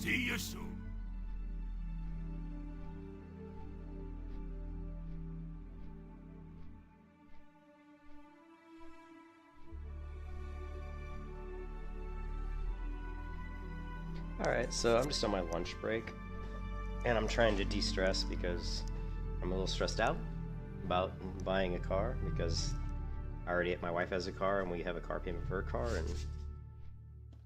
See you soon. Alright, so I'm just on my lunch break, and I'm trying to de-stress because I'm a little stressed out about buying a car because my wife has a car and we have a car payment for her car, and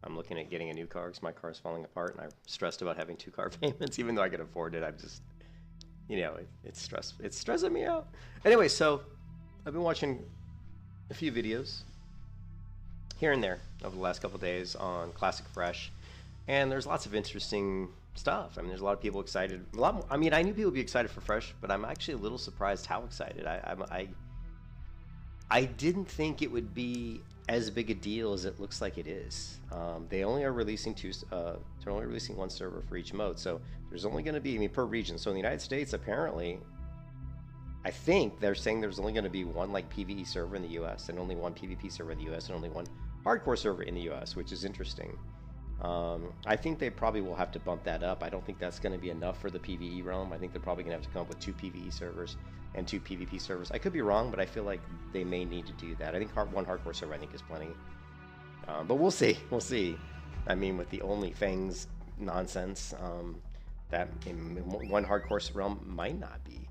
I'm looking at getting a new car because my car's falling apart, and I'm stressed about having two car payments. Even though I can afford it, I'm just, it's stressing me out. Anyway, so I've been watching a few videos here and there over the last couple of days on Classic Fresh, and there's lots of interesting stuff. I mean, there's a lot of people excited. A lot more, I mean, I knew people would be excited for Fresh, but I'm actually a little surprised how excited. I didn't think it would be as big a deal as it looks like it is. They only are releasing they're only releasing one server for each mode, so there's only going to be, I mean, per region. So in the United States, apparently, I think they're saying there's only going to be one like PvE server in the U.S. and only one PvP server in the U.S. and only one hardcore server in the U.S., which is interesting. I think they probably will have to bump that up. I don't think that's going to be enough for the PvE realm. I think they're probably going to have to come up with 2 PvE servers and 2 PvP servers. I could be wrong, but I feel like they may need to do that. I think one hardcore server I think is plenty. But we'll see. We'll see. I mean, with the OnlyFans nonsense, that in one hardcore realm might not be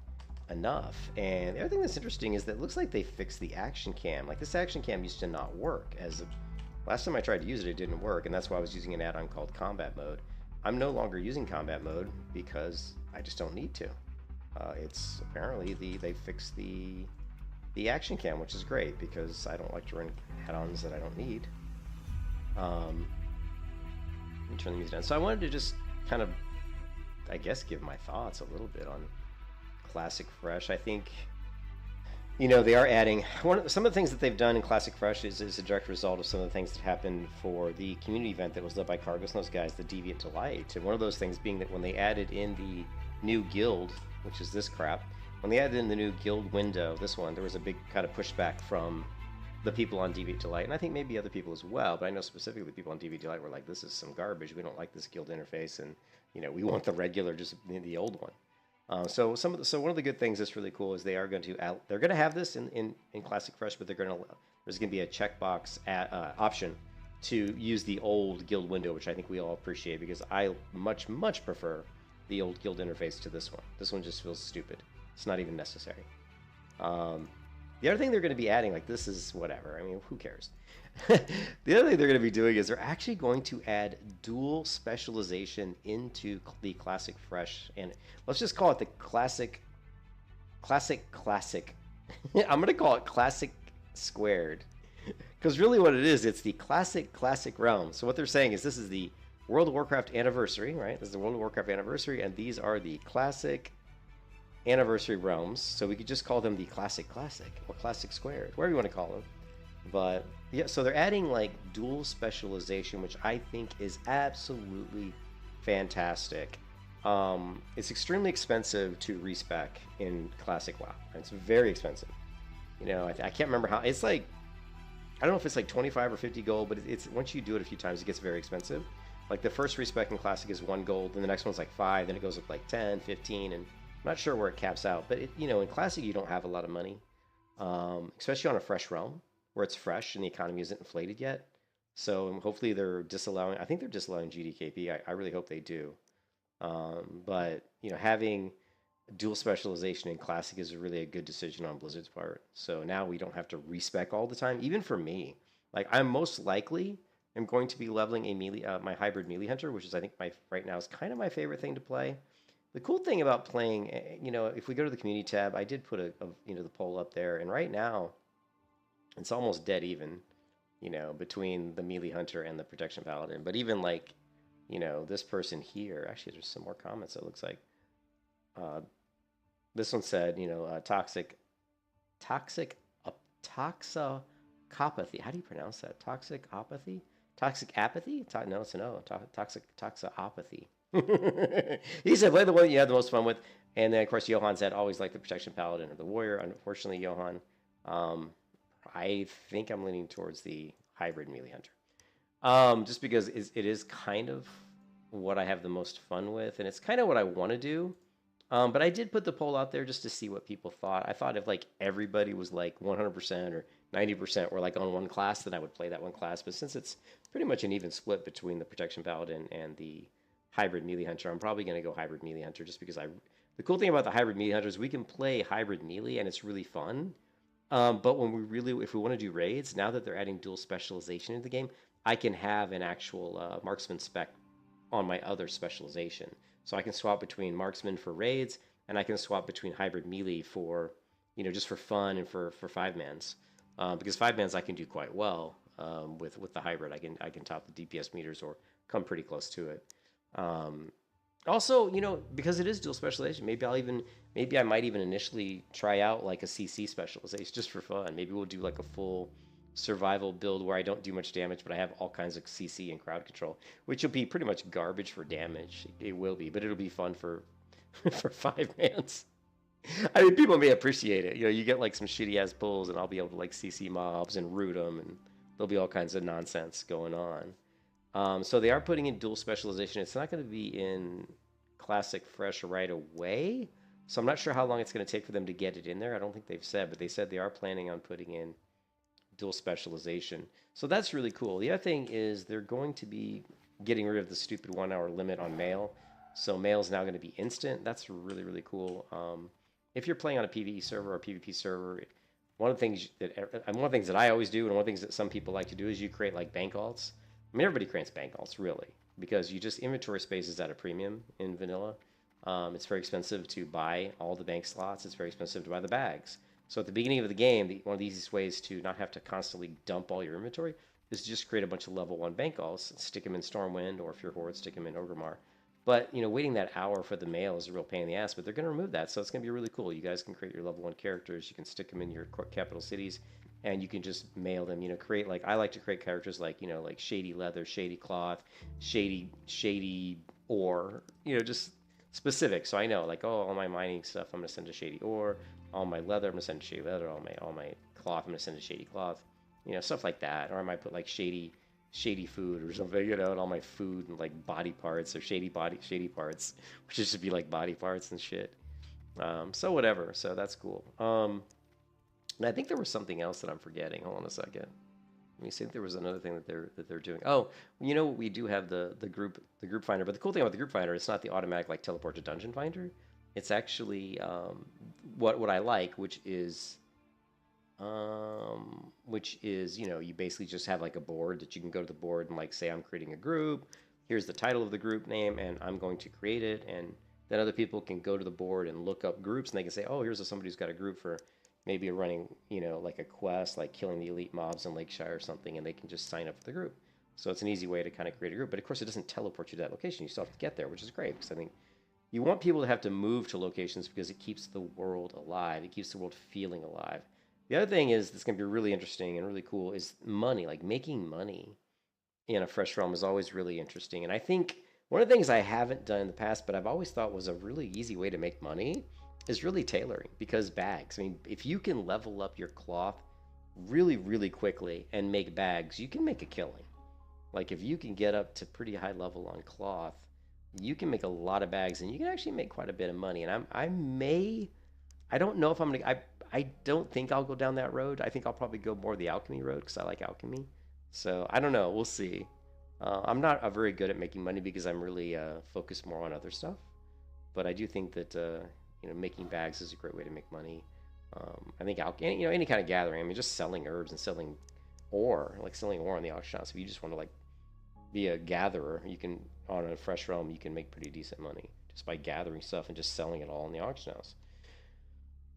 enough. And the other thing that's interesting is that it looks like they fixed the action cam. Like, this action cam used to not work as a last time I tried to use it, it didn't work, and that's why I was using an add-on called Combat Mode. I'm no longer using Combat Mode because I just don't need to. It's apparently they fixed the action cam, which is great because I don't like to run add-ons that I don't need. Let me turn the music down. So I wanted to just kind of, I guess, give my thoughts a little bit on Classic Fresh. I think, they are adding some of the things that they've done in Classic Fresh is a direct result of some of the things that happened for the community event that was led by Cargos and those guys, the Deviant Delight. And one of those things being that when they added in the new guild, which is this crap, when they added in the new guild window, this one, there was a big kind of pushback from the people on Deviant Delight, and I think maybe other people as well, but I know specifically the people on Deviant Delight were like, this is some garbage, we don't like this guild interface, and we want the regular, just the old one. So one of the good things that's really cool is they're going to have this in Classic Fresh, but there's going to be a checkbox option to use the old guild window, which I think we all appreciate because I much prefer the old guild interface to this one. This one just feels stupid. It's not even necessary. The other thing they're going to be adding, like, this is whatever. I mean, who cares? The other thing they're going to be doing is they're actually going to add dual specialization into the Classic Fresh, and let's just call it the Classic. I'm going to call it Classic Squared, because really what it is, it's the Classic realm. So what they're saying is this is the World of Warcraft anniversary, right? This is the World of Warcraft anniversary, and these are the Classic anniversary realms. So we could just call them the Classic or Classic Squared, whatever you want to call them. But yeah, so they're adding like dual specialization, which I think is absolutely fantastic. It's extremely expensive to respec in Classic WoW. It's very expensive. I can't remember how. It's like, I don't know if it's like 25 or 50 gold, but it's once you do it a few times, it gets very expensive. Like the first respec in Classic is 1 gold, then the next one's like 5, then it goes up like 10, 15, and I'm not sure where it caps out. But in Classic you don't have a lot of money, especially on a fresh realm where it's fresh and the economy isn't inflated yet. So hopefully they're disallowing. I think they're disallowing GDKP. I really hope they do. But having dual specialization in Classic is really a good decision on Blizzard's part. So now we don't have to respec all the time. Even for me, like I'm most likely am going to be leveling a melee, my hybrid melee hunter, which is I think right now is kind of my favorite thing to play. The cool thing about playing, if we go to the community tab, I did put the poll up there, and right now it's almost dead even, between the melee hunter and the protection paladin. But even like, this person here, actually there's some more comments. It looks like this one said, toxicopathy. How do you pronounce that? Toxic apathy? Toxic apathy? No, it's an O. Toxopathy. He said, play the one you had the most fun with. And then, of course, Johan said, always like the protection paladin or the warrior. Unfortunately, Johan, I think I'm leaning towards the hybrid melee hunter. Just because it is kind of what I have the most fun with, and it's kind of what I want to do. But I did put the poll out there just to see what people thought. I thought if like everybody was like 100% or 90% were like on one class, then I would play that one class. But since it's pretty much an even split between the Protection Paladin and the Hybrid Melee Hunter, I'm probably going to go Hybrid Melee Hunter just because the cool thing about the Hybrid Melee Hunter is we can play Hybrid Melee and it's really fun. But if we want to do raids, now that they're adding dual specialization into the game, I can have an actual marksman spec on my other specialization. So I can swap between marksman for raids, and I can swap between hybrid melee for, just for fun and for 5-mans. Because 5-mans I can do quite well with the hybrid. I can top the DPS meters or come pretty close to it. Also, because it is dual specialization, maybe I might even initially try out like a CC specialization just for fun. Maybe we'll do like a full survival build where I don't do much damage, but I have all kinds of CC and crowd control, which will be pretty much garbage for damage. It will be, but it'll be fun for for 5-mans. I mean, people may appreciate it. You get like some shitty ass pulls, and I'll be able to like CC mobs and root them, and there'll be all kinds of nonsense going on. So they are putting in dual specialization. It's not going to be in classic fresh right away. So I'm not sure how long it's going to take for them to get it in there. I don't think they've said, but they said they are planning on putting in dual specialization. So that's really cool. The other thing is they're going to be getting rid of the stupid 1-hour limit on mail. So mail is now going to be instant. That's really, really cool. If you're playing on a PvE server or PvP server, one of the things that I always do, and one of the things that some people like to do, is you create like bank alts. I mean, everybody creates bank alts, really, because you just inventory space is at a premium in vanilla. It's very expensive to buy all the bank slots. It's very expensive to buy the bags. So at the beginning of the game, one of the easiest ways to not have to constantly dump all your inventory is to just create a bunch of level 1 bank alts, stick them in Stormwind, or if you're Horde, stick them in Orgrimmar. But, waiting that hour for the mail is a real pain in the ass, but they're going to remove that, so it's going to be really cool. You guys can create your level 1 characters, you can stick them in your capital cities, and you can just mail them, create, like, I like to create characters like, like Shady Leather, Shady Cloth, Shady Ore, just specific. So I know, like, oh, all my mining stuff, I'm going to send to Shady Ore. All my leather, I'm gonna send to Shady Leather. All my cloth, I'm gonna send to Shady Cloth. Stuff like that. Or I might put like shady food or something, and all my food and like body parts or shady parts, which should be like body parts and shit. So whatever. So that's cool. And I think there was something else that I'm forgetting. Hold on a second. Let me see if there was another thing that they're doing. Oh, we do have the group finder, but the cool thing about the group finder, it's not the automatic like teleport to dungeon finder. It's actually what I like, which is you basically just have like a board that you can go to the board and like say I'm creating a group. Here's the title of the group name, and I'm going to create it, and then other people can go to the board and look up groups, and they can say, oh, here's somebody who's got a group for maybe running like a quest like killing the elite mobs in Lakeshire or something, and they can just sign up for the group. So it's an easy way to kind of create a group, but of course it doesn't teleport you to that location. You still have to get there, which is great because I think you want people to have to move to locations because it keeps the world alive. It keeps the world feeling alive. The other thing is that's going to be really interesting and really cool is money. Like making money in a fresh realm is always really interesting. And I think one of the things I haven't done in the past, but I've always thought was a really easy way to make money is really tailoring, because bags. I mean, if you can level up your cloth really, really quickly and make bags, you can make a killing. Like if you can get up to pretty high level on cloth, you can make a lot of bags, and you can actually make quite a bit of money. And I don't know if I'm gonna, I don't think I'll go down that road. I think I'll probably go more the alchemy road because I like alchemy. So I don't know. We'll see. I'm not very good at making money because I'm really focused more on other stuff. But I do think that making bags is a great way to make money. I think any kind of gathering. I mean, just selling herbs and selling ore, like selling ore on the auction house. If you just want to like be a gatherer, you can, on a fresh realm, you can make pretty decent money just by gathering stuff and just selling it all in the auction house.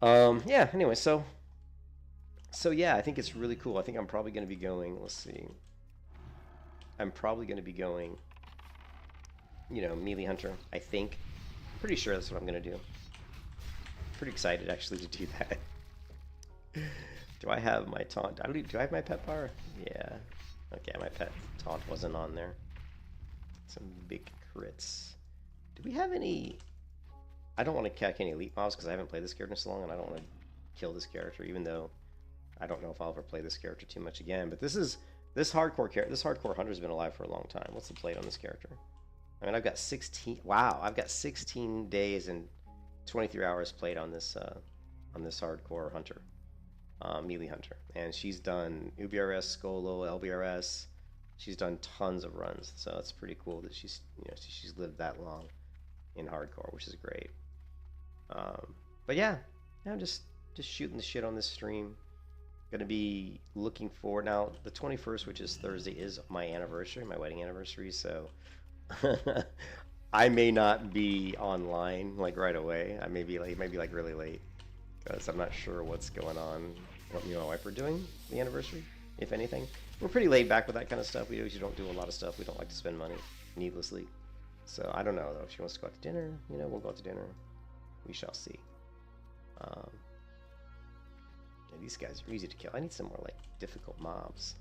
Yeah, anyway, so yeah, I think it's really cool. I think I'm probably going to be going, let's see, I'm probably going to be going, melee hunter, I think. Pretty sure that's what I'm going to do. Pretty excited, actually, to do that. Do I have my taunt? Do I have my pet bar? Yeah. Okay, my pet taunt wasn't on there. Some big crits. Do we have any... I don't want to catch any elite mobs because I haven't played this character in so long, and I don't want to kill this character, even though I don't know if I'll ever play this character too much again. But this hardcore hunter's been alive for a long time. What's the plate on this character? I mean, I've got 16. Wow, I've got 16 days and 23 hours played on this hardcore hunter, melee hunter, and she's done UBRS, Skolo, LBRS. She's done tons of runs, so it's pretty cool that she's lived that long in hardcore, which is great. But yeah, I'm just shooting the shit on this stream. Gonna be looking forward now. The 21st, which is Thursday, is my anniversary, my wedding anniversary. So I may not be online like right away. I may be like really late because I'm not sure what's going on. What me and my wife are doing the anniversary, if anything. We're pretty laid back with that kind of stuff. We usually don't do a lot of stuff. We don't like to spend money needlessly. So I don't know though. If she wants to go out to dinner, we'll go out to dinner. We shall see. Yeah, these guys are easy to kill. I need some more like difficult mobs.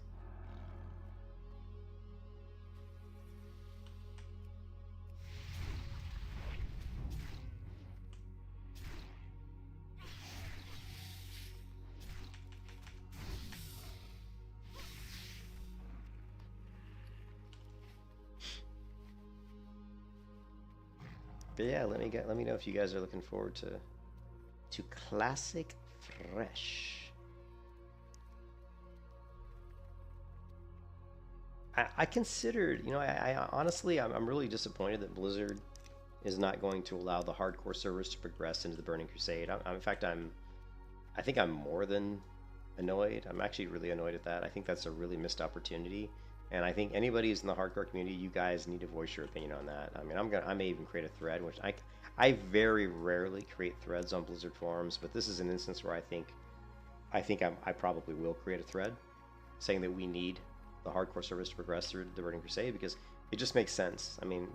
But yeah, let me know if you guys are looking forward to Classic Fresh. I considered, I honestly, I'm really disappointed that Blizzard is not going to allow the hardcore servers to progress into the Burning Crusade. In fact, I think I'm more than annoyed. I'm actually really annoyed at that. I think that's a really missed opportunity. And I think anybody who's in the hardcore community, you guys need to voice your opinion on that. I mean, I may even create a thread, which I very rarely create threads on Blizzard forums, but this is an instance where I probably will create a thread saying that we need the hardcore servers to progress through the Burning Crusade because it just makes sense. I mean,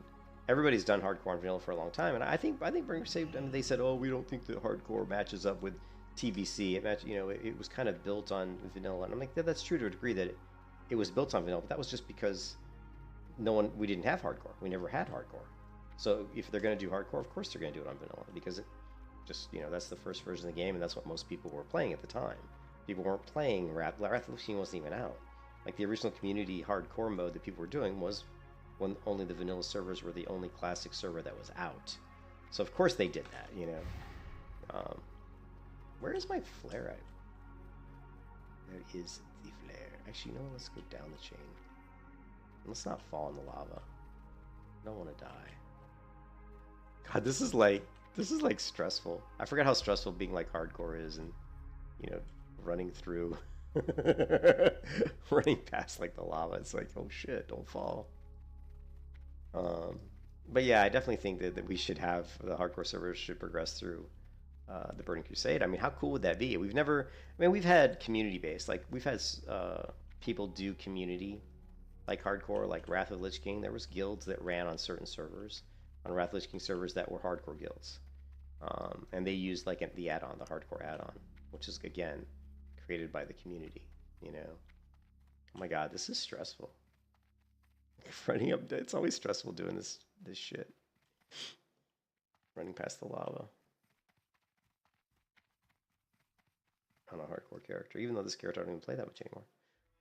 everybody's done hardcore and vanilla for a long time, and I think Burning Crusade. I mean, they said, oh, we don't think the hardcore matches up with TVC. It was kind of built on vanilla, and I'm like, that's true to a degree that it was built on vanilla, but that was just because we didn't have hardcore. We never had hardcore. So if they're going to do hardcore, of course they're going to do it on vanilla because it just, that's the first version of the game, and that's what most people were playing at the time. People weren't playing Wrath of the Lich King wasn't even out. Like the original community hardcore mode that people were doing was when only the vanilla servers were the only classic server that was out. So of course they did that, Where is my flare at? There is the flare. Actually, let's go down the chain. Let's not fall in the lava. I don't want to die. God, this is like stressful. I forgot how stressful being like hardcore is, and running through, running past like the lava. It's like, oh shit, don't fall. But yeah, I definitely think that we should have the hardcore servers should progress through the Burning Crusade. I mean, how cool would that be? We've had community based, like we've had people do community, like hardcore, like Wrath of the Lich King. There was guilds that ran on certain servers, on Wrath of the Lich King servers that were hardcore guilds, and they used like the add-on, the hardcore add-on, which is again created by the community. Oh my god, this is stressful. Running up, it's always stressful doing this shit. Running past the lava. On a hardcore character, even though this character I don't even play that much anymore.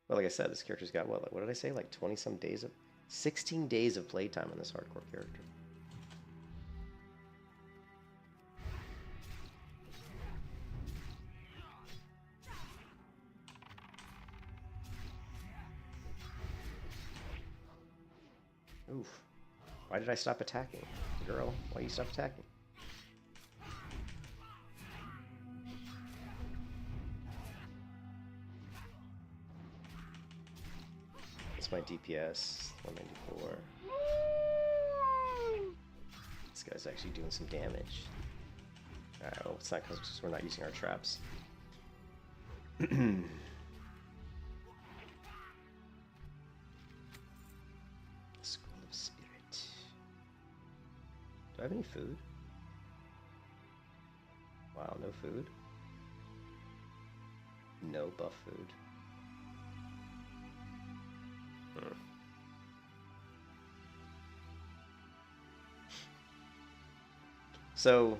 But like I said, this character's got what did I say? Like 20 some days 16 days of playtime on this hardcore character. Oof. Why did I stop attacking? Girl, why you stop attacking? My DPS 194. This guy's actually doing some damage. Alright, well, it's not because we're not using our traps. Scroll of Spirit. Do I have any food? Wow, no food. No buff food. So,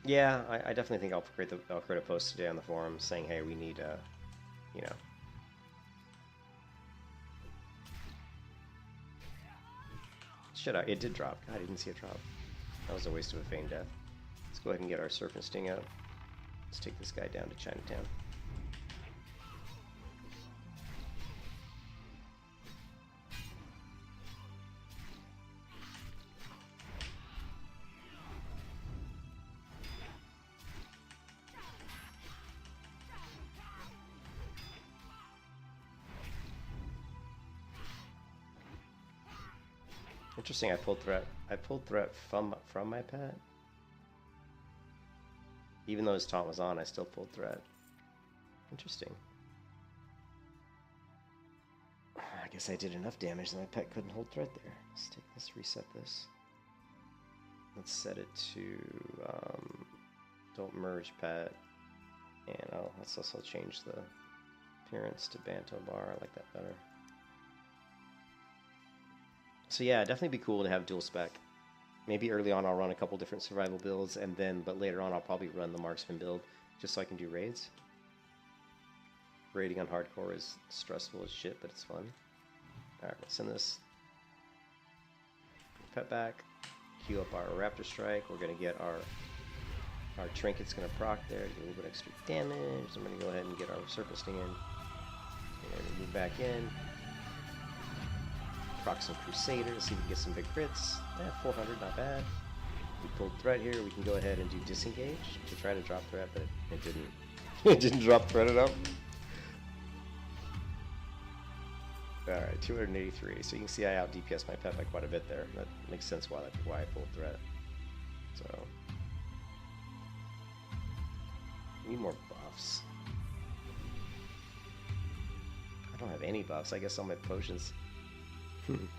yeah, I definitely think I'll create a post today on the forum saying, hey, we need Shit, it did drop. God, I didn't see it drop. That was a waste of a feigned death. Let's go ahead and get our Serpent Sting out. Let's take this guy down to Chinatown. Interesting, I pulled threat. I pulled threat from my pet. Even though his taunt was on, I still pulled threat. Interesting. I guess I did enough damage that my pet couldn't hold threat there. Let's take this, reset this. Let's set it to don't merge pet. And let's also change the appearance to Banto Bar. I like that better. So yeah, definitely be cool to have dual spec. Maybe early on I'll run a couple different survival builds, and then, but later on I'll probably run the marksman build just so I can do raids. Raiding on hardcore is stressful as shit, but it's fun. Alright, let's send this pet back, queue up our Raptor Strike. We're gonna get our trinket's gonna proc there, do a little bit extra damage. I'm gonna go ahead and get our Serpent Sting in. And move back in. Proc some Crusader to see if we can get some big crits. 400, not bad. We pulled threat here. We can go ahead and do disengage to try to drop threat, but it didn't. It didn't drop threat enough. Alright, 283. So you can see I out DPS my pet by quite a bit there. That makes sense why I pulled threat. So need more buffs. I don't have any buffs. I guess all my potions.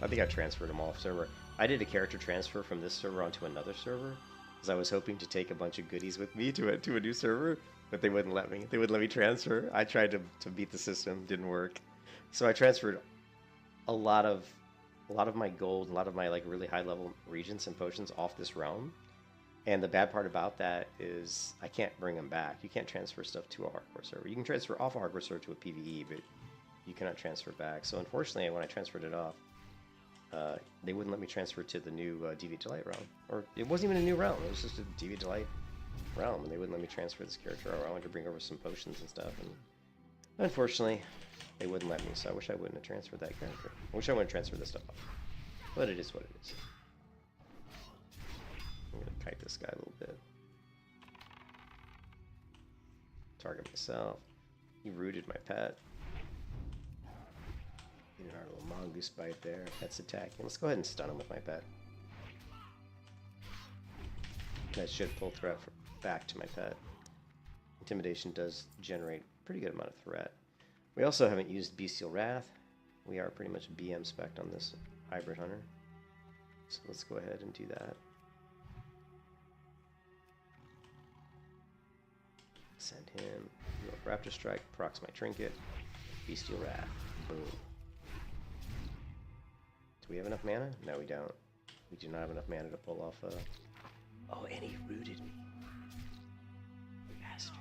I think I transferred them off server. I did a character transfer from this server onto another server because I was hoping to take a bunch of goodies with me to a new server, but they wouldn't let me. They wouldn't let me transfer. I tried to beat the system, didn't work. So I transferred a lot of my gold, a lot of my like really high level regents and potions off this realm. And the bad part about that is I can't bring them back. You can't transfer stuff to a hardcore server. You can transfer off a hardcore server to a PvE, but you cannot transfer back. So unfortunately, when I transferred it off, they wouldn't let me transfer to the new Deviant Delight realm. Or it wasn't even a new realm, it was just a Deviant Delight realm, and they wouldn't let me transfer this character over. I wanted to bring over some potions and stuff, and unfortunately, they wouldn't let me, so I wish I wouldn't have transferred that character. I wish I wouldn't have transferred this stuff off. But it is what it is. I'm going to kite this guy a little bit. Target myself. He rooted my pet. Get our little mongoose bite there. Pet's attacking. Let's go ahead and stun him with my pet. That should pull threat back to my pet. Intimidation does generate a pretty good amount of threat. We also haven't used Bestial Wrath. We are pretty much BM spec'd on this hybrid hunter. So let's go ahead and do that. Send him. Do a Raptor Strike. Procs my trinket. Bestial Wrath. Boom. Do we have enough mana? No, we don't. We do not have enough mana to pull off a... Oh, and he rooted me. Bastard.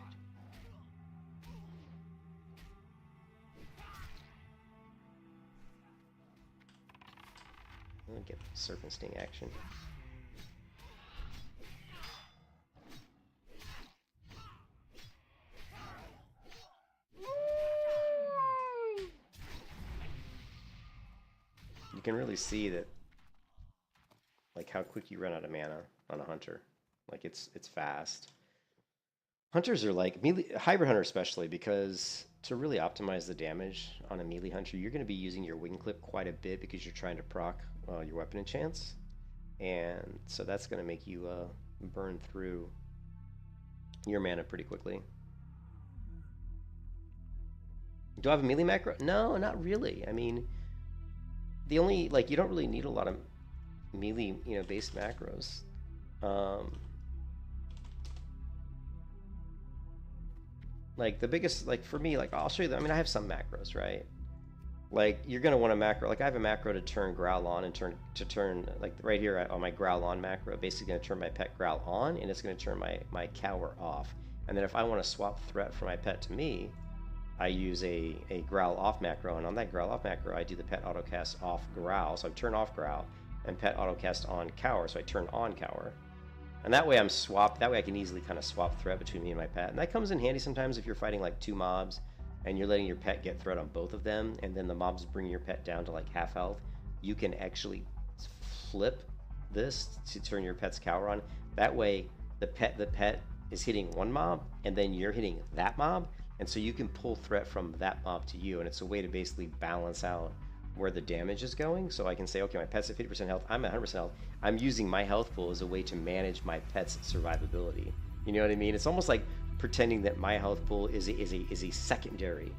I'm gonna get Serpent Sting action. You can really see that, like how quick you run out of mana on a hunter. Like it's fast. Hunters are like melee, hybrid hunter especially, because to really optimize the damage on a melee hunter, you're going to be using your wing clip quite a bit because you're trying to proc your weapon enchants, and so that's going to make you burn through your mana pretty quickly. Do I have a melee macro? No, not really. I mean, the only, like, you don't really need a lot of melee, based macros. Like, the biggest, like, for me, like, I'll show you that. I mean, I have some macros, right? Like, you're going to want a macro. Like, I have a macro to turn Growl on and turn, like, right here on my Growl on macro, basically going to turn my pet Growl on, and it's going to turn my Cower off. And then if I want to swap threat from my pet to me, I use a Growl off macro, and on that Growl off macro, I do the pet autocast off Growl. So I turn off Growl, and pet autocast on cower. So I turn on cower. And that way I'm swapped. That way I can easily kind of swap threat between me and my pet. And that comes in handy sometimes if you're fighting like 2 mobs and you're letting your pet get threat on both of them, and then the mobs bring your pet down to like half health. You can actually flip this to turn your pet's cower on. That way the pet is hitting one mob and then you're hitting that mob, and so you can pull threat from that mob to you, and it's a way to basically balance out where the damage is going. So I can say, okay, my pet's at 50% health, I'm at 100% health. I'm using my health pool as a way to manage my pet's survivability. You know what I mean? It's almost like pretending that my health pool is a secondary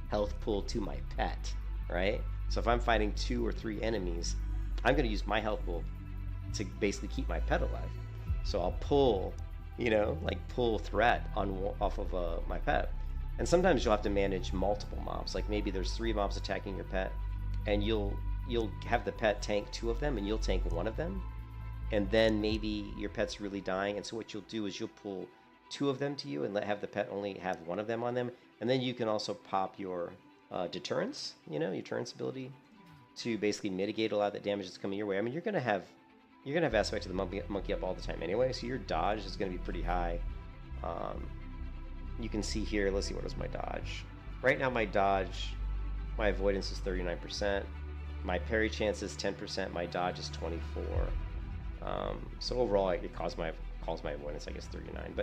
health pool to my pet, right? So if I'm fighting 2 or 3 enemies, I'm going to use my health pool to basically keep my pet alive. So I'll pull, pull threat off of my pet. And sometimes you'll have to manage multiple mobs. Like maybe there's 3 mobs attacking your pet, and you'll have the pet tank 2 of them, and you'll tank 1 of them. And then maybe your pet's really dying, and so what you'll do is you'll pull 2 of them to you and have the pet only have 1 of them on them. And then you can also pop your deterrence, your deterrence ability, to basically mitigate a lot of that damage that's coming your way. I mean, you're gonna have aspect of the monkey up all the time anyway, so your dodge is gonna be pretty high. You can see here, let's see, what is my dodge? Right now my dodge, my avoidance is 39%, my parry chance is 10%, my dodge is 24. So overall it calls my avoidance, I guess, 39.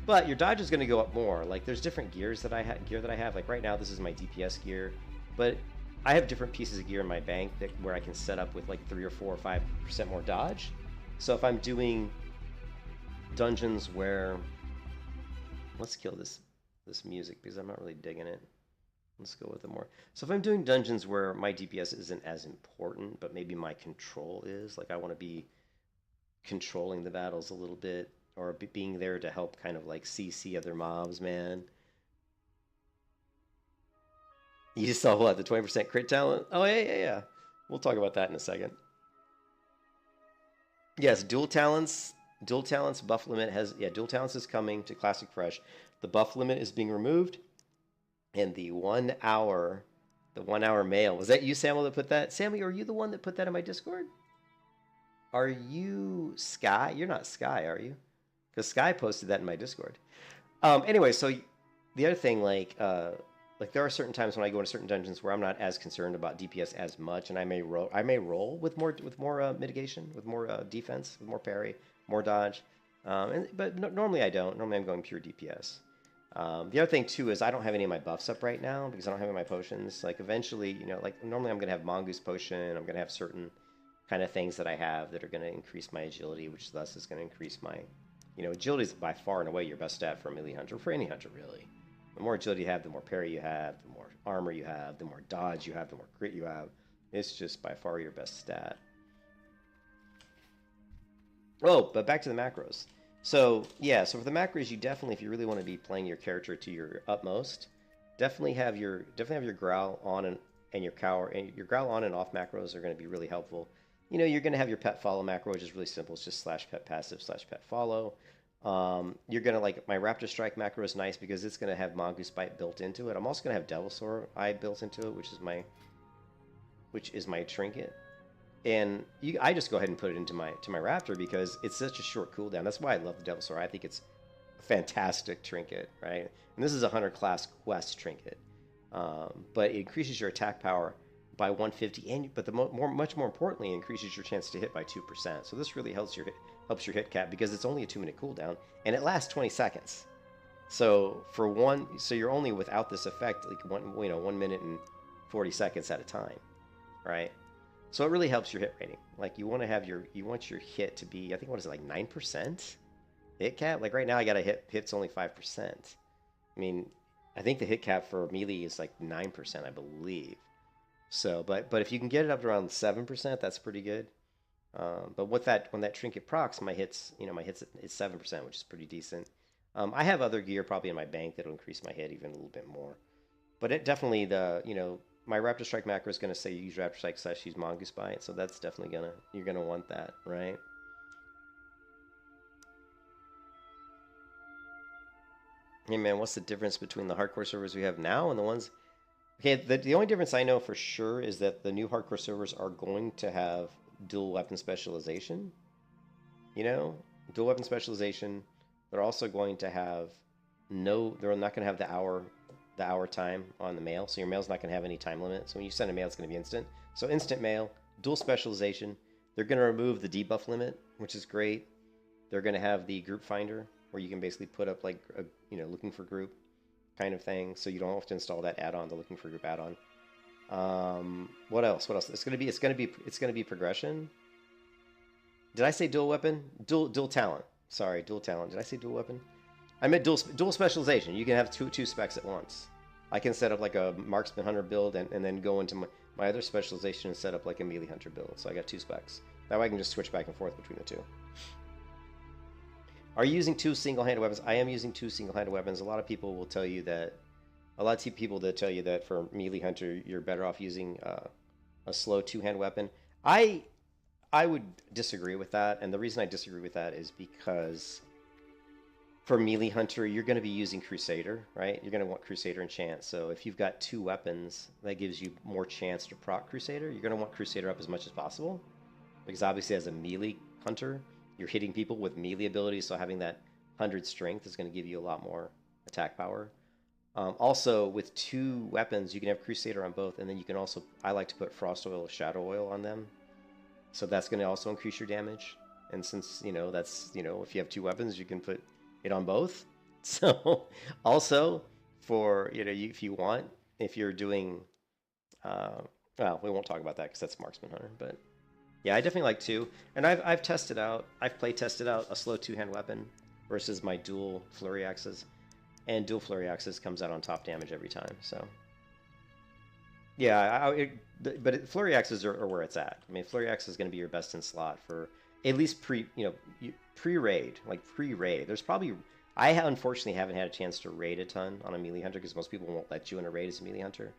But your dodge is going to go up more. Like there's different gears that I have. Like right now this is my DPS gear, but I have different pieces of gear in my bank where I can set up with like 3 or 4 or 5% more dodge. So if I'm doing dungeons where, let's kill this music because I'm not really digging it. Let's go with it more. So if I'm doing dungeons where my DPS isn't as important, but maybe my control is, like I want to be controlling the battles a little bit, or being there to help kind of like CC other mobs, man. You saw what, the 20% crit talent? Oh, yeah. We'll talk about that in a second. Yes, dual talents buff limit dual talents is coming to Classic Fresh. The buff limit is being removed, and the 1 hour mail. Was that you, Samuel, that put that? Samuel, are you the one that put that in my Discord? Are you Sky? You're not Sky, are you? Because Sky posted that in my Discord. Anyway, so the other thing, like there are certain times when I go into certain dungeons where I'm not as concerned about DPS as much, and I may roll with more mitigation, with more defense, with more parry, more dodge. But normally I don't. Normally I'm going pure DPS. The other thing too is I don't have any of my buffs up right now because I don't have any of my potions. Like eventually, like normally I'm gonna have Mongoose Potion. I'm gonna have certain kind of things that I have that are gonna increase my agility, which thus is gonna increase my, agility is by far and away your best stat for a melee hunter, for any hunter really. The more agility you have, the more parry you have, the more armor you have, the more dodge you have, the more crit you have. It's just by far your best stat. Oh, but back to the macros. So yeah, so for the macros, you definitely, if you really want to be playing your character to your utmost, definitely have your growl on and your cower, and your growl on and off macros are going to be really helpful. You're going to have your pet follow macro, which is really simple. It's just /pet passive /pet follow. You're going to like my Raptor Strike macro is nice because it's going to have Mongoose Bite built into it. I'm also going to have Devilsaur Eye built into it, which is my trinket. And I just go ahead and put it into my Raptor because it's such a short cooldown. That's why I love the Devilsaur. I think it's a fantastic trinket, right? And this is a Hunter class quest trinket, but it increases your attack power by 150, but much more importantly, it increases your chance to hit by 2%. So this really helps your hit cap because it's only a 2-minute cooldown and it lasts 20 seconds. So you're only without this effect like 1 minute and 40 seconds at a time, right? So it really helps your hit rating. Like you want your hit to be, I think, what is it, like 9% hit cap? Like right now I got a hit's only 5%. I mean, I think the hit cap for melee is like 9%, I believe. So, but if you can get it up to around 7%, that's pretty good. But when that trinket procs, my hits is 7%, which is pretty decent. I have other gear probably in my bank that'll increase my hit even a little bit more. But it definitely my Raptor Strike macro is going to say use Raptor Strike / use Mongoose Bite, so that's definitely you're gonna want that, right? Hey man, what's the difference between the hardcore servers we have now and the ones? Okay, the only difference I know for sure is that the new hardcore servers are going to have dual weapon specialization. You know, dual weapon specialization. They're also going to have no. They're not going to have the hour time on the mail. So your mail's not going to have any time limit. So when you send a mail, it's going to be instant. So instant mail, dual specialization. They're going to remove the debuff limit, which is great. They're going to have the group finder where you can basically put up like a, looking for group kind of thing. So you don't have to install that add-on, the looking for group add-on. What else? What else? It's going to be progression. Did I say dual weapon? Dual talent. Sorry, dual talent. Did I say dual weapon? I meant dual specialization. You can have two specs at once. I can set up like a marksman hunter build and then go into my other specialization and set up like a melee hunter build. So I got 2 specs. That way I can just switch back and forth between the 2. Are you using 2 single-handed weapons? I am using 2 single-handed weapons. A lot of people will tell you that. A lot of people that tell you that for melee hunter you're better off using a slow 2-hand weapon. I would disagree with that, and the reason I disagree with that is because for melee hunter you're going to be using Crusader, right? You're going to want Crusader and Chance. So if you've got 2 weapons, that gives you more chance to proc Crusader. You're going to want Crusader up as much as possible, because obviously as a melee hunter you're hitting people with melee abilities, so having that 100 strength is going to give you a lot more attack power. Also, with 2 weapons, you can have Crusader on both, and then you can also, I like to put Frost Oil or Shadow Oil on them. So that's going to also increase your damage. And since, that's, if you have 2 weapons, you can put it on both. So also, for, if you want, if you're doing, well, we won't talk about that because that's Marksman Hunter, but yeah, I definitely like 2. And I've tested out, I've play tested out a slow 2-hand weapon versus my dual flurry axes. And dual flurry axes comes out on top damage every time, so. Yeah, flurry axes are where it's at. I mean, flurry axe is going to be your best in slot for at least pre-raid, like pre-raid. There's probably, I unfortunately haven't had a chance to raid a ton on a melee hunter because most people won't let you in a raid as a melee hunter.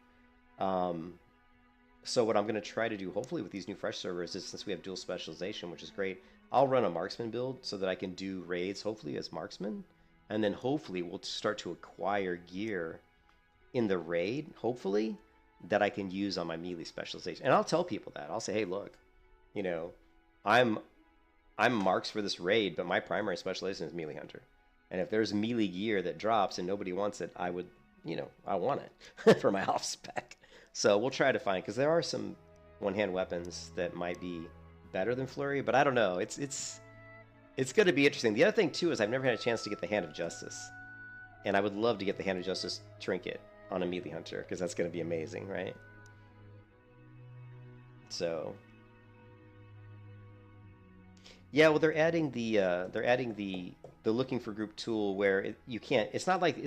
So what I'm going to try to do, hopefully with these new fresh servers, is since we have dual specialization, which is great, I'll run a marksman build so that I can do raids hopefully as marksman. And then hopefully we'll start to acquire gear in the raid, hopefully, that I can use on my melee specialization. And I'll tell people that. I'll say, hey, look, I'm marks for this raid, but my primary specialization is melee hunter. And if there's melee gear that drops and nobody wants it, I would, I want it for my off spec. So we'll try to find, because there are some one-hand weapons that might be better than flurry, but I don't know. It's going to be interesting. The other thing, too, is I've never had a chance to get the Hand of Justice. And I would love to get the Hand of Justice trinket on a melee hunter, because that's going to be amazing, right? So, yeah, well, they're adding the looking for group tool where you can't. It's not like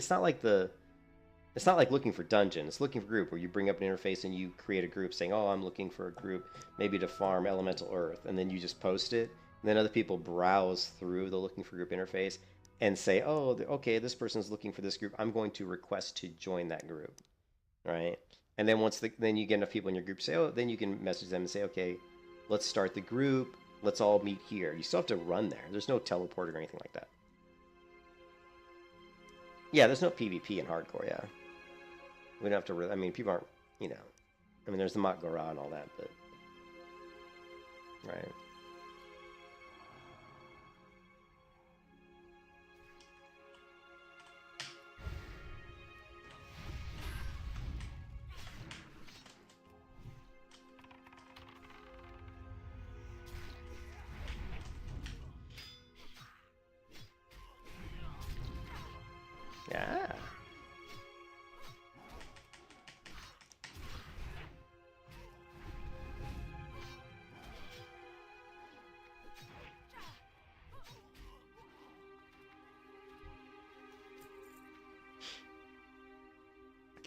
looking for dungeon. It's looking for group, where you bring up an interface and you create a group saying, oh, I'm looking for a group maybe to farm elemental earth, and then you just post it. And then other people browse through the looking for group interface and say, oh, okay, this person's looking for this group. I'm going to request to join that group, right? And then then you get enough people in your group say, oh, then you can message them and say, okay, let's start the group. Let's all meet here. You still have to run there. There's no teleporting or anything like that. Yeah, there's no PvP in hardcore, yeah. We don't have to really, I mean, people aren't, I mean, there's the Mat Gora and all that, but, right. Yeah.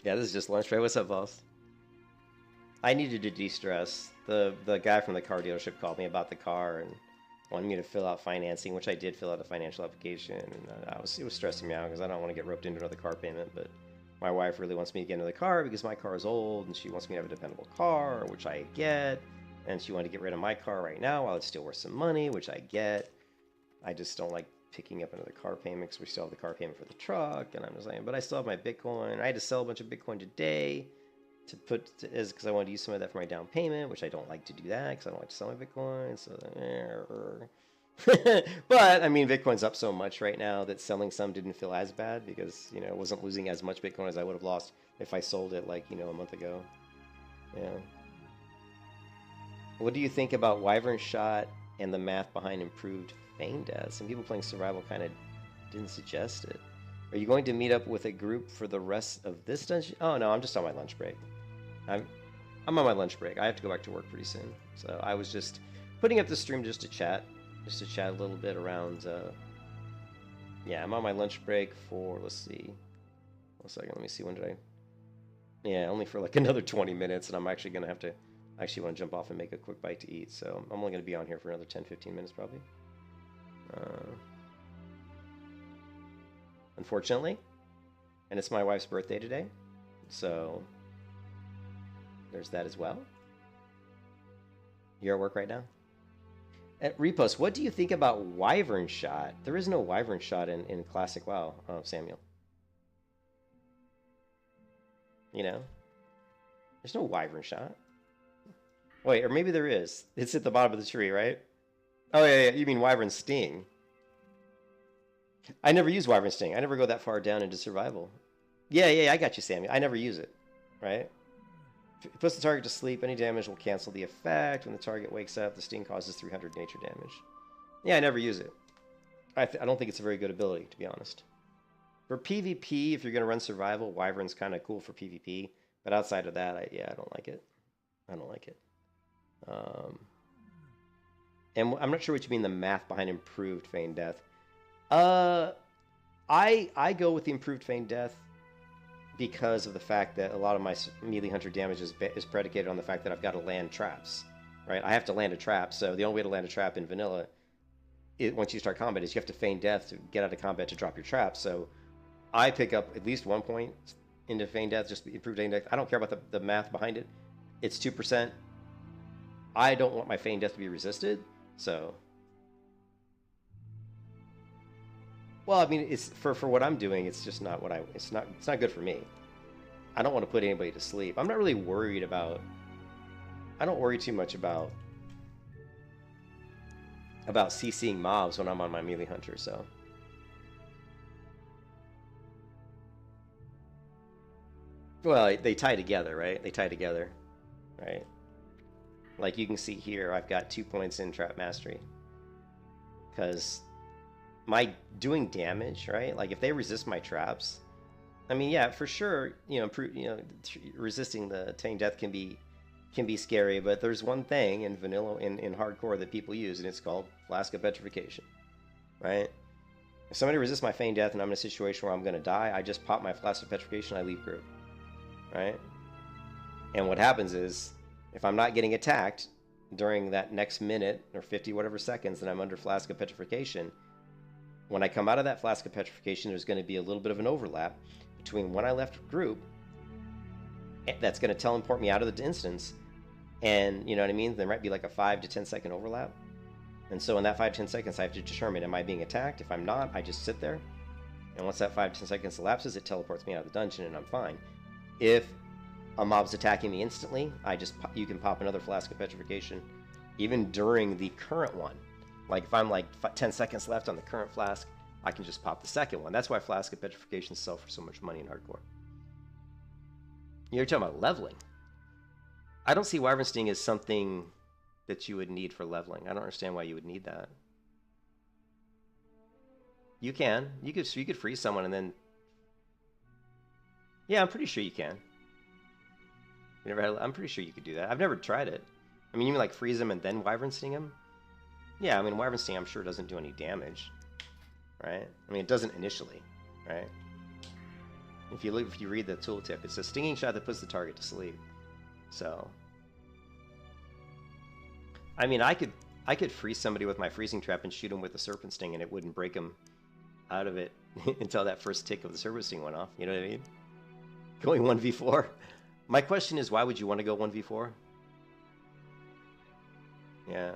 Yeah, this is just lunch, right? What's up, boss? I needed to de-stress. The guy from the car dealership called me about the car and wanted me to fill out financing, which I did fill out a financial application, and it was stressing me out because I don't want to get roped into another car payment, but my wife really wants me to get into the car because my car is old and she wants me to have a dependable car, which I get, and she wanted to get rid of my car right now while it's still worth some money, which I get. I just don't like picking up another car payment because we still have the car payment for the truck, and I'm just saying, but I still have my Bitcoin. I had to sell a bunch of Bitcoin today to put as because I wanted to use some of that for my down payment, which I don't like to do that because I don't like to sell my Bitcoin. So, but I mean, Bitcoin's up so much right now that selling some didn't feel as bad because I wasn't losing as much Bitcoin as I would have lost if I sold it like a month ago. Yeah. What do you think about Wyvern Shot and the math behind improved Feign Death? Some people playing survival kind of didn't suggest it. Are you going to meet up with a group for the rest of this dungeon? Oh no, I'm just on my lunch break. I'm on my lunch break. I have to go back to work pretty soon. So I was just putting up the stream just to chat a little bit around. Yeah, I'm on my lunch break for, let's see, 1 second. Let me see, when did I? Yeah, only for like another 20 minutes, and I'm actually gonna have to. I actually want to jump off and make a quick bite to eat. So I'm only gonna be on here for another 10-15 minutes probably. Unfortunately, and it's my wife's birthday today, so there's that as well. You're at work right now? At Repost, what do you think about Wyvern Shot? There is no Wyvern Shot in Classic WoW, Samuel. There's no Wyvern Shot. Wait, or maybe there is. It's at the bottom of the tree, right? Oh, yeah, you mean Wyvern Sting. I never use Wyvern Sting. I never go that far down into survival. Yeah, I got you, Samuel. I never use it, right? If it puts the target to sleep, any damage will cancel the effect. When the target wakes up, the Sting causes 300 nature damage. Yeah, I never use it. I don't think it's a very good ability, to be honest. For PvP, if you're going to run survival, Wyvern's kind of cool for PvP. But outside of that, I don't like it. I don't like it. And I'm not sure what you mean the math behind improved Feign Death. I go with the improved Feign Death because of the fact that a lot of my melee hunter damage is predicated on the fact that I've got to land traps, right? I have to land a trap, so the only way to land a trap in vanilla, once you start combat, is you have to feign death to get out of combat to drop your trap. So I pick up at least 1 point into Feign Death, just improved Feign Death. I don't care about the math behind it. It's 2%. I don't want my Feign Death to be resisted, so... Well, I mean, it's for what I'm doing. It's just not what it's not good for me. I don't want to put anybody to sleep. I'm not really worried about. I don't worry too much about CCing mobs when I'm on my melee hunter. So. Well, they tie together, right? They tie together, right? Like you can see here, I've got 2 points in Trap Mastery because. My doing damage, right? Like if they resist my traps, I mean, yeah, for sure, resisting the Feign Death can be scary. But there's one thing in vanilla in hardcore that people use, and it's called Flask of Petrification, right? If somebody resists my Feign Death and I'm in a situation where I'm going to die, I just pop my Flask of Petrification, I leave group, right? And what happens is, if I'm not getting attacked during that next minute or 50 whatever seconds that I'm under Flask of Petrification. When I come out of that Flask of Petrification, there's going to be a little bit of an overlap between when I left group, that's going to teleport me out of the instance, and you know what I mean? There might be like a 5 to 10 second overlap. And so in that 5 to 10 seconds, I have to determine, am I being attacked? If I'm not, I just sit there. And once that 5 to 10 seconds elapses, it teleports me out of the dungeon and I'm fine. If a mob's attacking me instantly, you can pop another Flask of Petrification, even during the current one. Like if I'm like 10 seconds left on the current flask, I can just pop the second one. That's why Flask of Petrification sell for so much money in hardcore. You're talking about leveling. I don't see Wyvern Sting as something that you would need for leveling. I don't understand why you would need that. You can. You could freeze someone and then... Yeah, I'm pretty sure you can. I'm pretty sure you could do that. I've never tried it. I mean, you mean like freeze them and then Wyvern Sting them? Yeah, I mean, Wyvern Sting, I'm sure, doesn't do any damage, right? I mean, it doesn't initially, right? If you read the tooltip, it's a stinging shot that puts the target to sleep. So, I mean, I could freeze somebody with my freezing trap and shoot them with a serpent sting, and it wouldn't break them out of it until that first tick of the serpent sting went off. You know what I mean? Going 1v4. My question is, why would you want to go 1v4? Yeah.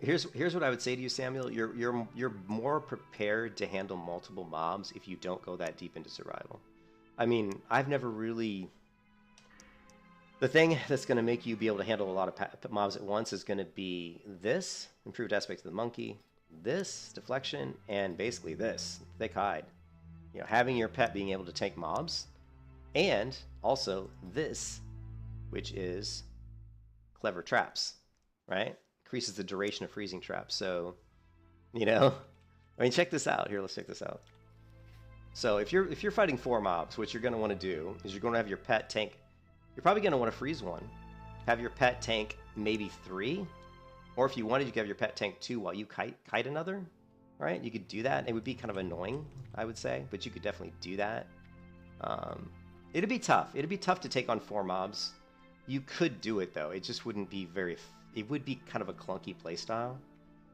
Here's what I would say to you, Samuel. You're more prepared to handle multiple mobs if you don't go that deep into survival. I mean, I've never really... The thing that's going to make you be able to handle a lot of mobs at once is going to be this, improved aspect of the monkey, this, deflection, and basically this, thick hide. You know, having your pet being able to tank mobs, and also this, which is clever traps, right? Increases the duration of freezing traps. So, you know, I mean, check this out. Here, let's check this out. So if you're fighting 4 mobs, what you're going to want to do is you're going to have your pet tank. You're probably going to want to freeze 1. Have your pet tank maybe 3. Or if you wanted, you could have your pet tank 2 while you kite another, right? You could do that. It would be kind of annoying, I would say, but you could definitely do that. It'd be tough. It'd be tough to take on 4 mobs. You could do it, though. It just wouldn't be very... It would be kind of a clunky playstyle.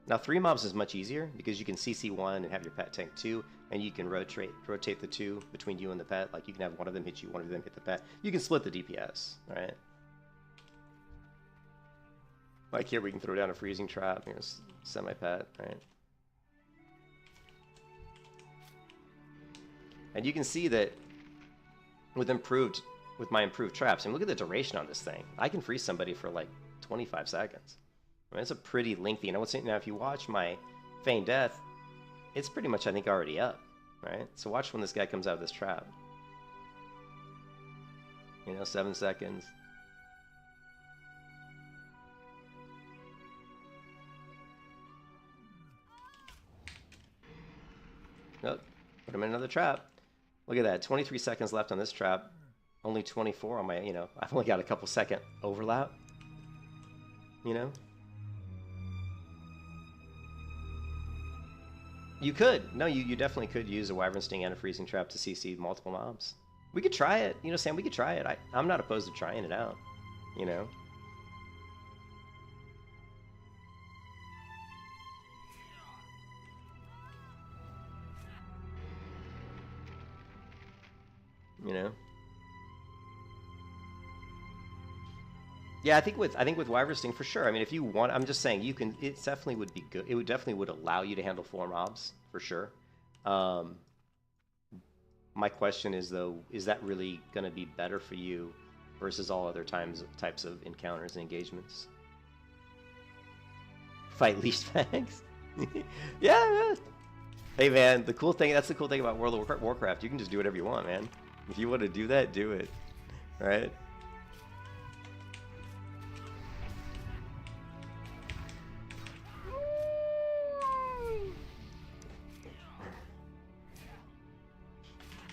Now, 3 mobs is much easier because you can CC 1 and have your pet tank 2, and you can rotate the 2 between you and the pet. Like, you can have one of them hit you, one of them hit the pet. You can split the DPS, right? Like here, we can throw down a freezing trap. Here's semi-pet, right? And you can see that with my improved traps, and look at the duration on this thing. I can freeze somebody for like 25 seconds. I mean, it's a pretty lengthy. And I would say now, if you watch my Feign Death, it's pretty much, I think, already up, right? So watch when this guy comes out of this trap. You know, 7 seconds. Nope. Put him in another trap. Look at that. 23 seconds left on this trap. Only 24 on my, you know, I've only got a couple second overlap. You know? You could. No, you definitely could use a Wyvern Sting and a Freezing Trap to CC multiple mobs. We could try it. You know, Sam, we could try it. I'm not opposed to trying it out. You know? You know? Yeah, I think with Wyvern Sting for sure. I mean, if you want, I'm just saying you can. It definitely would be good. It would definitely would allow you to handle 4 mobs for sure. My question is though, is that really going to be better for you versus all other types of encounters and engagements? Fight least fags? Yeah. Hey man, that's the cool thing about World of Warcraft. You can just do whatever you want, man. If you want to do that, do it. Right?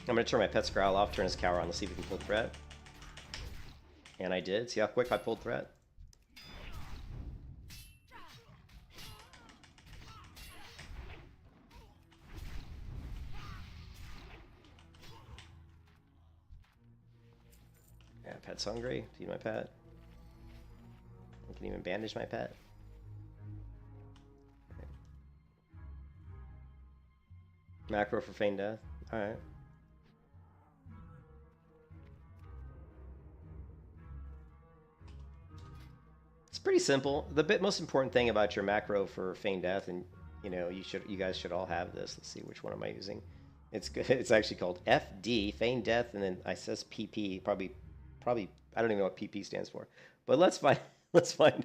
I'm going to turn my Pet's Growl off, turn his Cower on. Let's see if we can pull threat. And I did. See how quick I pulled threat? Yeah, Pet's hungry. Feed my pet. I can even bandage my pet. Okay. Macro for Feign Death. Alright. Pretty simple. The most important thing about your macro for Feign Death, and you know, you guys should all have this. Let's see, which one am I using? It's good. It's actually called FD, Feign Death, and then I says PP. Probably I don't even know what PP stands for. But let's find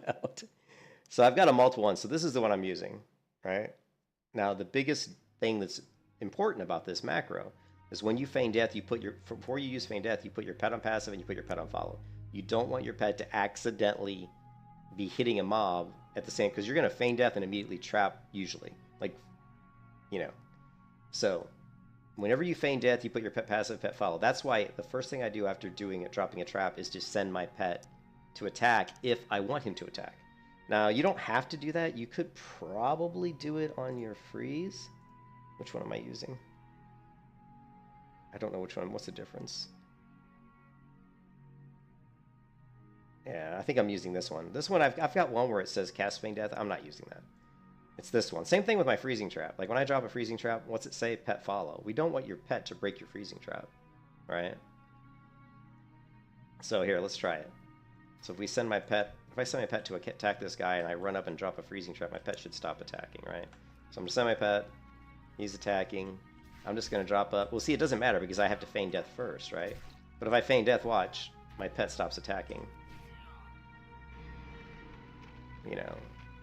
out. So I've got a multiple one. So this is the one I'm using, right? Now the biggest thing that's important about this macro is when you Feign Death, before you use Feign Death, you put your pet on passive and you put your pet on follow. You don't want your pet to accidentally be hitting a mob at the same, because you're going to Feign Death and immediately trap usually, like, you know. So whenever you Feign Death, you put your pet passive, pet follow. That's why the first thing I do after dropping a trap is to send my pet to attack if I want him to attack. Now you don't have to do that. You could probably do it on your freeze. Which one am I using? I don't know which one. What's the difference? Yeah, I think I'm using this one. This one, I've got one where it says cast Feign Death. I'm not using that. It's this one. Same thing with my freezing trap. Like when I drop a freezing trap, what's it say? Pet follow. We don't want your pet to break your freezing trap, right? So here, let's try it. So if I send my pet to attack this guy and I run up and drop a freezing trap, my pet should stop attacking, right? So I'm gonna send my pet. He's attacking. I'm just going to drop up. Well, see, it doesn't matter because I have to feign death first, right? But if I feign death, watch, my pet stops attacking. You know,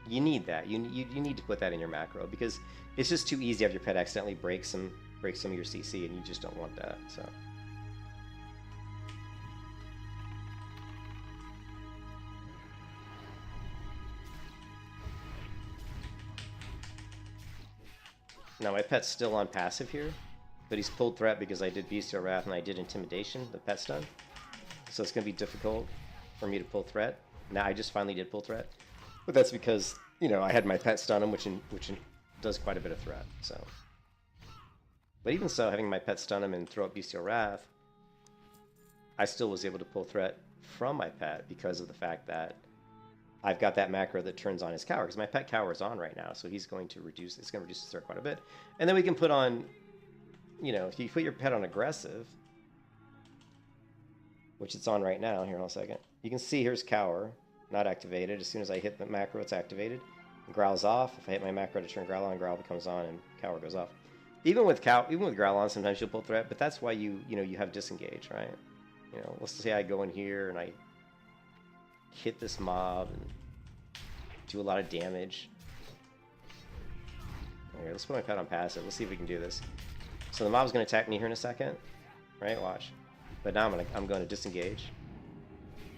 you need that. You need to put that in your macro because it's just too easy to have your pet accidentally break some of your CC, and you just don't want that. So. Now my pet's still on passive here, but he's pulled threat because I did Bestial Wrath and I did Intimidation, the pet stun. So it's going to be difficult for me to pull threat. Now I just finally did pull threat, but that's because, you know, I had my pet stun him, which does quite a bit of threat. So, but even so, having my pet stun him and throw up Bestial Wrath, I still was able to pull threat from my pet because of the fact that I've got that macro that turns on his cower, because my pet cower is on right now, so he's going to reduce, it's going to reduce his threat quite a bit. And then we can put on, you know, if you put your pet on aggressive, which it's on right now, here in a second, you can see here's cower, not activated. As soon as I hit the macro, it's activated. Growl's off. If I hit my macro to turn Growl on, Growl becomes on and cower goes off. Even with Growl on, sometimes you'll pull threat, but that's why you have disengage, right? You know, let's say I go in here and I hit this mob and do a lot of damage. Okay, let's put my pet on passive. Let's see if we can do this. So the mob's going to attack me here in a second, right? Watch. But now I'm going to disengage.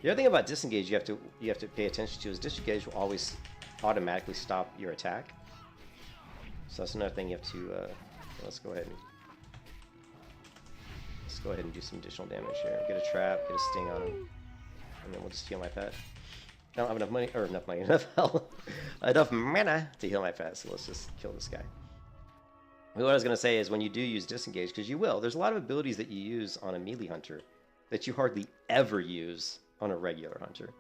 The other thing about disengage you have to pay attention to is disengage will always automatically stop your attack. So that's another thing you have to. Let's go ahead and do some additional damage here. Get a trap, get a sting on him. And then we'll just heal my pet. I don't have enough money, or enough health, enough mana to heal my pet, so let's just kill this guy. What I was going to say is when you do use disengage, because you will, there's a lot of abilities that you use on a melee hunter that you hardly ever use on a regular hunter.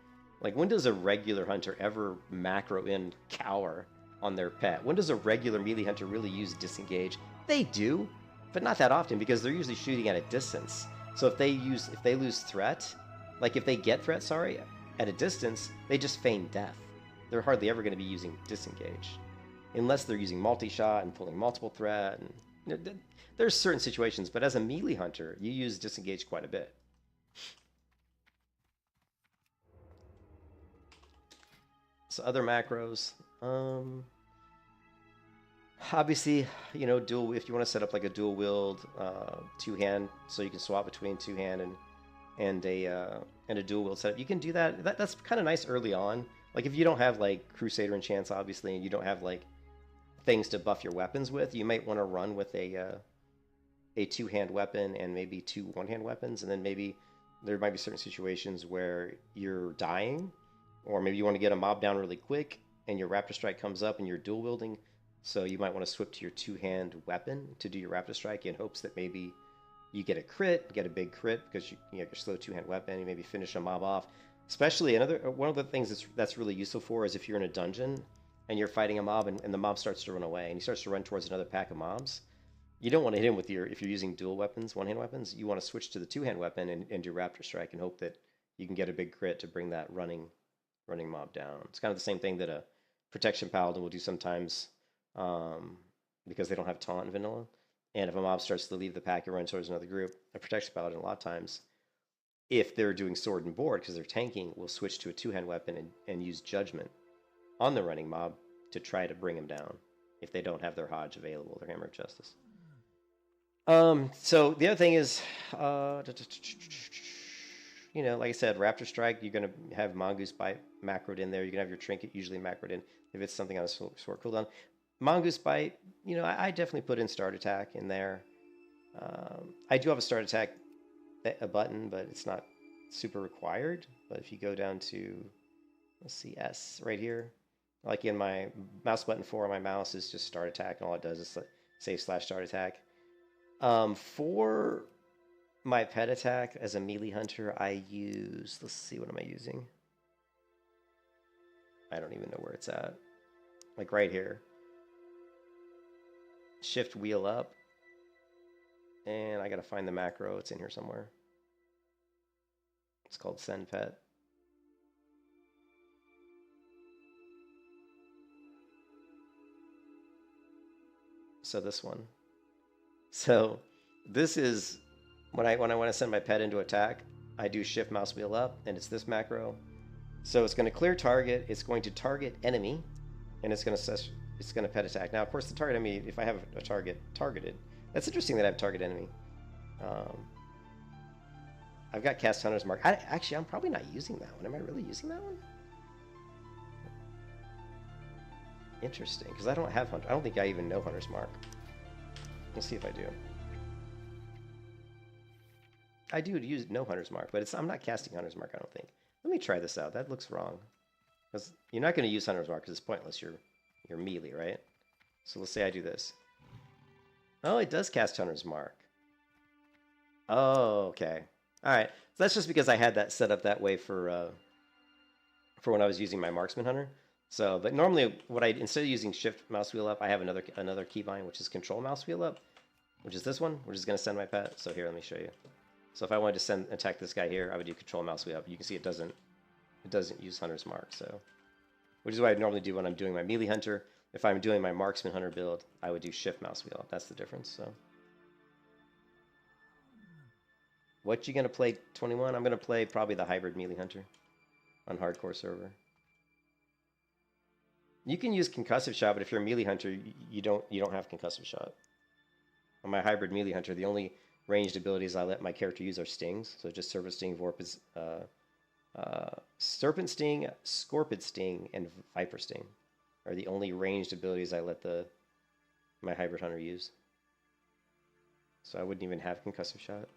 Like, when does a regular hunter ever macro in cower on their pet? When does a regular melee hunter really use disengage? They do, but not that often because they're usually shooting at a distance. So if they lose threat, like if they get threat, sorry, at a distance, they just feign death. They're hardly ever going to be using disengage. Unless they're using multi-shot and pulling multiple threat. And there's certain situations, but as a melee hunter, you use disengage quite a bit. So other macros, obviously, you know, dual. If you want to set up like a dual wield two-hand, so you can swap between two-hand and a dual wield setup, you can do that. That's kind of nice early on. Like if you don't have like Crusader enchants, obviously, and you don't have like things to buff your weapons with, you might want to run with a two-hand weapon and maybe two one-hand weapons, and then maybe there might be certain situations where you're dying, or maybe you want to get a mob down really quick and your Raptor Strike comes up and you're dual wielding, so you might want to switch to your two-hand weapon to do your Raptor Strike in hopes that maybe you get a crit, get a big crit because you have your slow two-hand weapon, you maybe finish a mob off. Especially one of the things that's really useful for is if you're in a dungeon and you're fighting a mob and the mob starts to run away and he starts to run towards another pack of mobs. You don't want to hit him with if you're using dual weapons, one-hand weapons, you want to switch to the two-hand weapon and do Raptor Strike and hope that you can get a big crit to bring that running mob down. It's kind of the same thing that a Protection Paladin will do sometimes because they don't have taunt in vanilla. And if a mob starts to leave the pack and run towards another group, a Protection Paladin a lot of times, if they're doing sword and board because they're tanking, will switch to a two-hand weapon and use Judgment on the running mob to try to bring him down if they don't have their Hodge available, their Hammer of Justice. So the other thing is, you know, like I said, Raptor Strike, you're going to have Mongoose Bite macroed in there. You're going to have your Trinket usually macroed in if it's something on a short cooldown. Mongoose Bite, you know, I definitely put in Start Attack in there. I do have a Start Attack a button, but it's not super required. But if you go down to, let's see, S right here, like in my mouse button 4 on my mouse is just Start Attack, and all it does is save/Start Attack. For my pet attack as a melee hunter, I use, let's see, what am I using? I don't even know where it's at. Like right here. Shift wheel up. And I gotta find the macro. It's in here somewhere. It's called Send Pet. So this one. So this is when I want to send my pet into attack, I do shift mouse wheel up, and it's this macro. So it's going to clear target, it's going to target enemy, and it's going to pet attack. Now, of course, the target enemy, if I have a target targeted, that's interesting that I have target enemy. I've got cast Hunter's Mark. Actually, I'm probably not using that one. Am I really using that one? Interesting, because I don't have Hunter. I don't think I even know Hunter's Mark. Let's see if I do. I do know Hunter's Mark, but I'm not casting Hunter's Mark, I don't think. Let me try this out. That looks wrong. Because you're not going to use Hunter's Mark because it's pointless. You're melee, right? So let's say I do this. Oh, it does cast Hunter's Mark. Oh, okay. All right. So that's just because I had that set up that way for when I was using my Marksman Hunter. So, but normally, instead of using Shift mouse wheel up, I have another keybind, which is Control mouse wheel up, which is this one, which is going to send my pet. So here, let me show you. So if I wanted to attack this guy here, I would do Control mouse wheel up. You can see it doesn't use Hunter's Mark. So, which is what I normally do when I'm doing my melee hunter. If I'm doing my Marksman Hunter build, I would do Shift mouse wheel up. That's the difference. So, what you gonna play, 21? I'm gonna play probably the hybrid melee hunter on hardcore server. You can use concussive shot, but if you're a melee hunter, you don't have concussive shot. On my hybrid melee hunter, the only ranged abilities I let my character use are stings. So just Serpent Sting, Serpent Sting, Scorpid Sting, and Viper Sting are the only ranged abilities I let my hybrid hunter use. So I wouldn't even have concussive shot.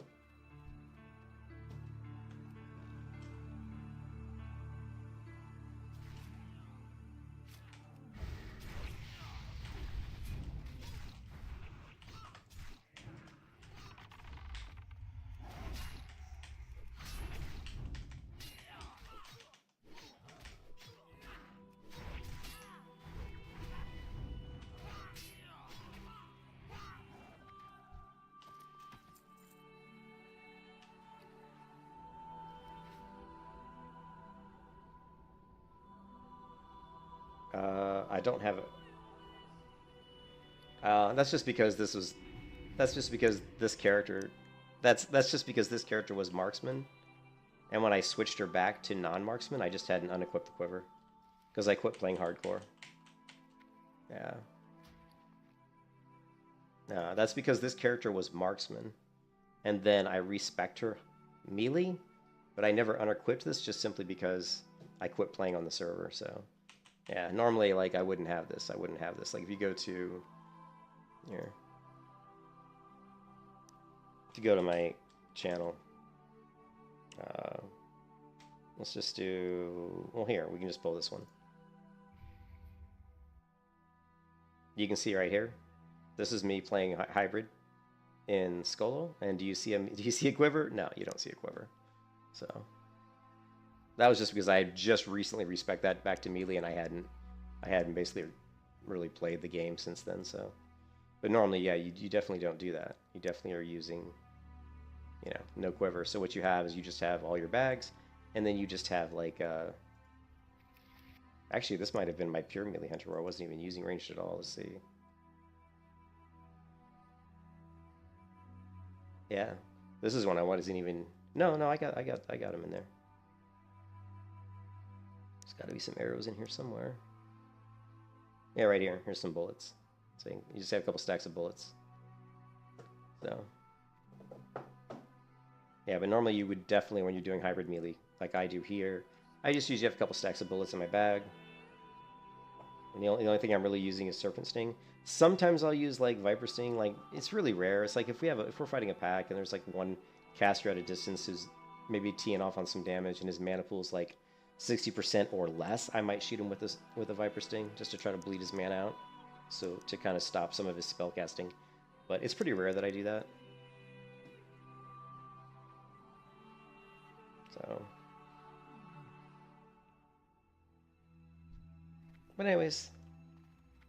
I don't have it. That's just because this character was marksman, and when I switched her back to non-marksman, I just hadn't unequipped the quiver because I quit playing hardcore. Yeah. That's because this character was marksman, and then I respect her melee, but I never unequipped this just simply because I quit playing on the server. So. Yeah, normally, like, I wouldn't have this. Like, if you go to here, if you go to my channel, let's just do, well, here, we can just pull this one. You can see right here, this is me playing hybrid in Skolo, and do you see a quiver? No, you don't see a quiver. So that was just because I had just recently respec that back to melee, and I hadn't basically really played the game since then. So, but normally, yeah, you definitely don't do that. You definitely are using, no quiver. So what you have is you just have all your bags, and then you just have like, actually, this might have been my pure melee hunter where I wasn't even using ranged at all. Let's see. Yeah, this is one I wasn't even. No, I got him in there. There's got to be some arrows in here somewhere. Yeah, right here. Here's some bullets. So you just have a couple stacks of bullets. So yeah, but normally you would definitely, when you're doing hybrid melee, like I do here, I just usually have a couple stacks of bullets in my bag. And the only thing I'm really using is Serpent Sting. Sometimes I'll use like Viper Sting. Like, it's really rare. It's like if we're fighting a pack and there's like one caster at a distance who's maybe teeing off on some damage and his mana pool is like 60% or less, I might shoot him with a Viper Sting just to try to bleed his mana out, so to kind of stop some of his spell casting. But it's pretty rare that I do that. So, but anyways,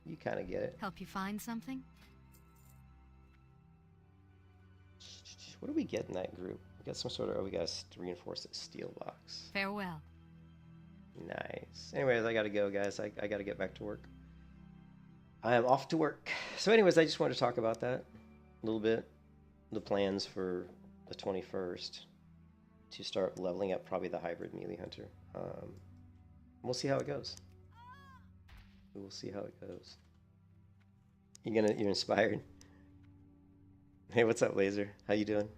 you kind of get it. Help you find something? What do we get in that group? We got some sort of, we got a reinforced steel box. Farewell. Nice. Anyways, I gotta go, guys. I gotta get back to work. I am off to work. So anyways, I just wanted to talk about that. a little bit the plans for the 21st to start leveling up probably the hybrid melee hunter. We'll see how it goes. We'll see how it goes. You're inspired. Hey, what's up, Laser? How you doing?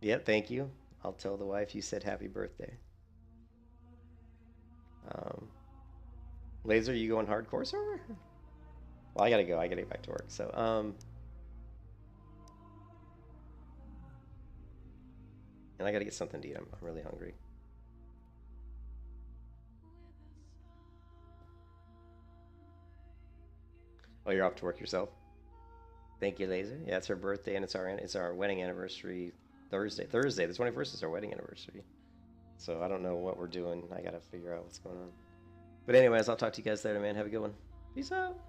Yeah, thank you. I'll tell the wife you said happy birthday. Laser, you going hardcore server? Well, I gotta go. I gotta get back to work. So, and I gotta get something to eat. I'm really hungry. Oh, you're off to work yourself? Thank you, Laser. Yeah, it's her birthday and it's our wedding anniversary Thursday. Thursday, the 21st is our wedding anniversary. So I don't know what we're doing. I gotta figure out what's going on. But anyways, I'll talk to you guys later, man. Have a good one. Peace out.